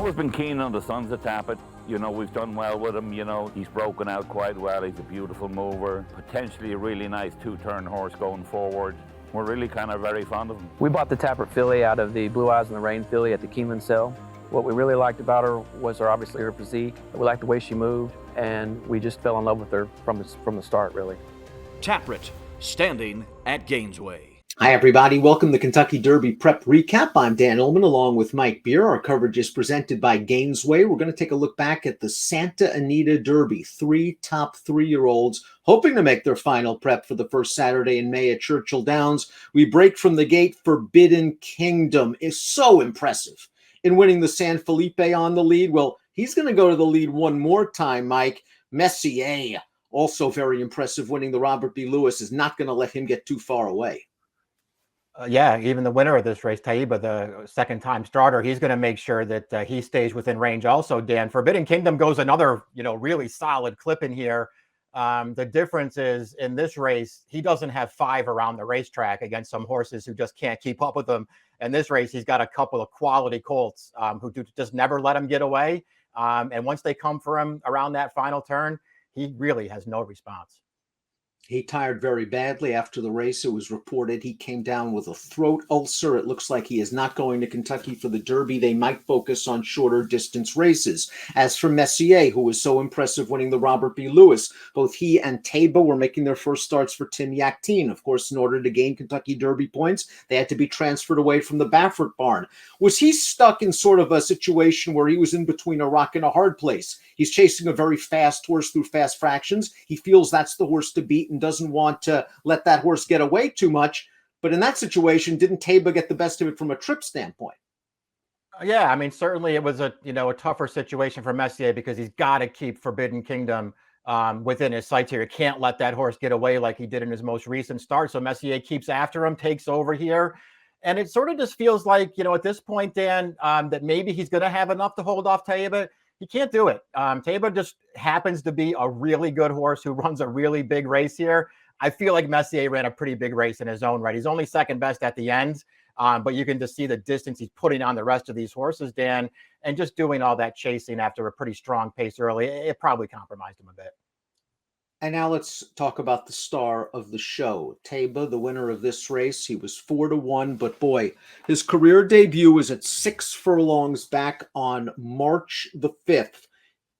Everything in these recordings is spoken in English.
always been keen on the sons of Tappet. You know, we've done well with him. You know, he's broken out quite well. He's a beautiful mover, potentially a really nice two-turn horse going forward. We're really kind of very fond of him. We bought the Tappert filly out of the Blue Eyes in the Rain filly at the Keeneland sale. What we really liked about her was obviously her physique. We liked the way she moved, and we just fell in love with her from the start, really. Tappert, standing at Gainesway. Hi, everybody. Welcome to Kentucky Derby Prep Recap. I'm Dan Illman along with Mike Beer. Our coverage is presented by Gainesway. We're going to take a look back at the Santa Anita Derby. 3 top 3-year-olds hoping to make their final prep for the first Saturday in May at Churchill Downs. We break from the gate. Forbidden Kingdom is so impressive in winning the San Felipe on the lead. Well, he's going to go to the lead one more time, Mike. Messier, also very impressive, winning the Robert B. Lewis, is not going to let him get too far away. Yeah, even the winner of this race, Taiba, the second-time starter, he's going to make sure that he stays within range also, Dan. Forbidden Kingdom goes another, really solid clip in here. The difference is in this race, he doesn't have 5 around the racetrack against some horses who just can't keep up with him. In this race, he's got a couple of quality colts who just never let him get away. And once they come for him around that final turn, he really has no response. He tired very badly after the race. It was reported he came down with a throat ulcer. It looks like he is not going to Kentucky for the Derby. They might focus on shorter distance races. As for Messier, who was so impressive winning the Robert B. Lewis, both he and Taiba were making their first starts for Tim Yaktine. Of course, in order to gain Kentucky Derby points, they had to be transferred away from the Baffert barn. Was he stuck in sort of a situation where he was in between a rock and a hard place? He's chasing a very fast horse through fast fractions. He feels that's the horse to beat and doesn't want to let that horse get away too much. But in that situation, didn't Taiba get the best of it from a trip standpoint? Yeah, I mean, certainly it was a tougher situation for Messier because he's got to keep Forbidden Kingdom within his sights here. He can't let that horse get away like he did in his most recent start. So Messier keeps after him, takes over here. And it sort of just feels like, at this point, Dan, that maybe he's going to have enough to hold off Taiba. He can't do it. Taiba just happens to be a really good horse who runs a really big race here. I feel like Messier ran a pretty big race in his own right. He's only second best at the end, but you can just see the distance he's putting on the rest of these horses, Dan, and just doing all that chasing after a pretty strong pace early, it probably compromised him a bit. And now let's talk about the star of the show, Taiba, the winner of this race. He was 4-1, but boy, his career debut was at 6 furlongs back on March the 5th.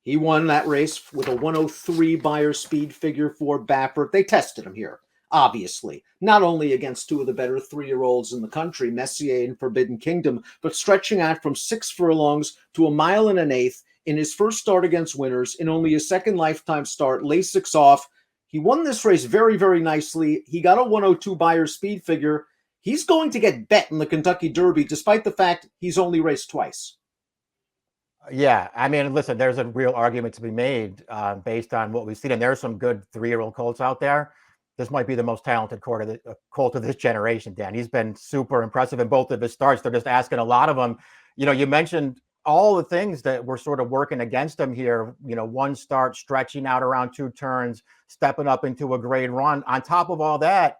He won that race with a 103 Beyer speed figure for Baffert. They tested him here, obviously, not only against 2 of the better 3-year-olds in the country, Messier and Forbidden Kingdom, but stretching out from 6 furlongs to 1 1/8 in his first start against winners, in only his second lifetime start, Lasix off. He won this race very, very nicely. He got a 102 Beyer speed figure. He's going to get bet in the Kentucky Derby, despite the fact he's only raced twice. Yeah, I mean, listen, there's a real argument to be made based on what we've seen. And there's some good 3-year-old colts out there. This might be the most talented colt of this generation, Dan. He's been super impressive in both of his starts. They're just asking a lot of him. You mentioned all the things that were sort of working against him here, one start, stretching out around 2 turns, stepping up into a grade run. On top of all that,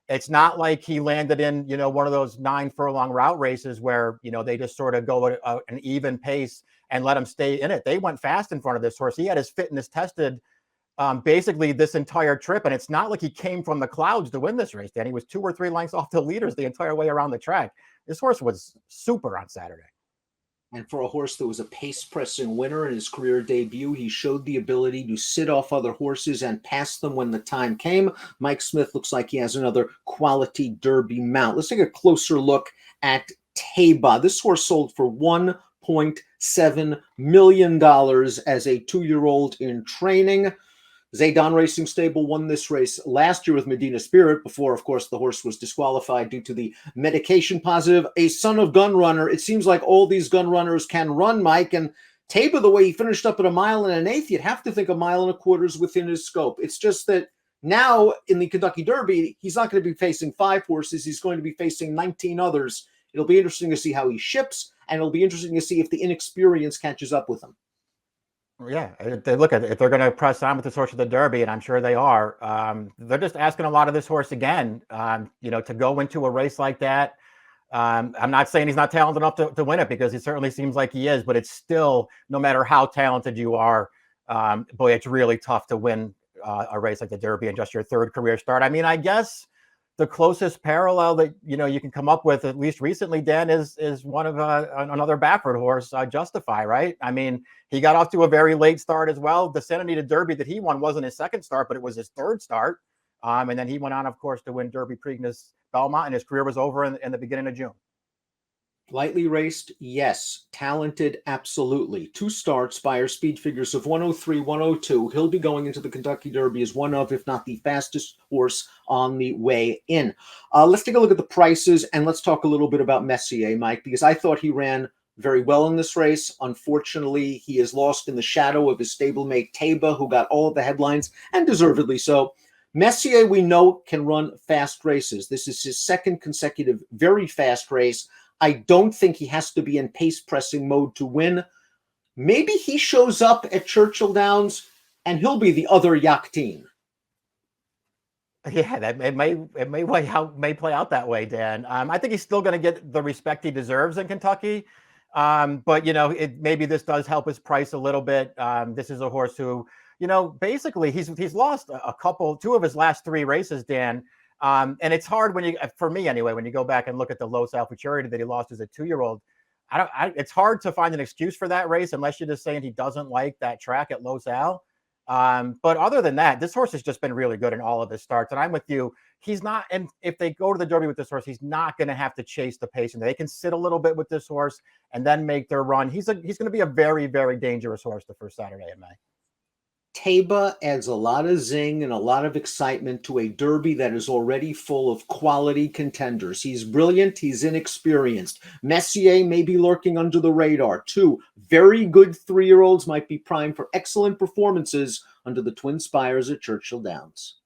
it's not like he landed in, one of those 9 furlong route races where, they just sort of go at an even pace and let him stay in it. They went fast in front of this horse. He had his fitness tested basically this entire trip. And it's not like he came from the clouds to win this race, Dan. He was 2 or 3 lengths off the leaders the entire way around the track. This horse was super on Saturday. And for a horse that was a pace-pressing winner in his career debut, he showed the ability to sit off other horses and pass them when the time came. Mike Smith looks like he has another quality Derby mount. Let's take a closer look at Taiba. This horse sold for $1.7 million as a 2-year-old in training. Zaydan Racing Stable won this race last year with Medina Spirit before, of course, the horse was disqualified due to the medication positive. A son of gun runner. It seems like all these gun runners can run, Mike. And Taiba, the way he finished up at 1 1/8, you'd have to think 1 1/4 is within his scope. It's just that now in the Kentucky Derby, he's not going to be facing 5 horses. He's going to be facing 19 others. It'll be interesting to see how he ships, and it'll be interesting to see if the inexperience catches up with him. Yeah, they look at it. If they're going to press on with this horse of the Derby, and I'm sure they are, they're just asking a lot of this horse again, to go into a race like that. I'm not saying he's not talented enough to win it, because he certainly seems like he is, but it's still, no matter how talented you are, boy, it's really tough to win a race like the Derby in just your third career start. I mean, I guess the closest parallel that you can come up with, at least recently, Dan, is one of another Baffert horse, Justify, right? I mean, he got off to a very late start as well. The Santa Anita Derby that he won wasn't his second start, but it was his third start. And then he went on, of course, to win Derby, Preakness, Belmont, and his career was over in the beginning of June. Lightly raced, yes. Talented, absolutely. 2 starts, Beyer speed figures of 103, 102. He'll be going into the Kentucky Derby as one of, if not the fastest horse on the way in. Let's take a look at the prices, and let's talk a little bit about Messier, Mike, because I thought he ran very well in this race. Unfortunately, he is lost in the shadow of his stablemate Taba, who got all of the headlines, and deservedly so. Messier, we know, can run fast races. This is his second consecutive very fast race. I don't think he has to be in pace pressing mode to win. Maybe he shows up at Churchill Downs and he'll be the other Yakteen. Yeah, it may play out that way, Dan. I think he's still going to get the respect he deserves in Kentucky. But maybe this does help his price a little bit. This is a horse who, basically he's lost two of his last 3 races, Dan. And it's hard for me anyway, when you go back and look at the Los Al Futurity that he lost as a 2-year-old. It's hard to find an excuse for that race unless you're just saying he doesn't like that track at Los Al. But other than that, this horse has just been really good in all of his starts. And I'm with you. He's not, and if they go to the Derby with this horse, he's not going to have to chase the pace. And they can sit a little bit with this horse and then make their run. He's going to be a very, very dangerous horse the first Saturday in May. Taba adds a lot of zing and a lot of excitement to a Derby that is already full of quality contenders. He's brilliant. He's inexperienced. Messier may be lurking under the radar. 2 very good 3-year-olds might be primed for excellent performances under the twin spires at Churchill Downs.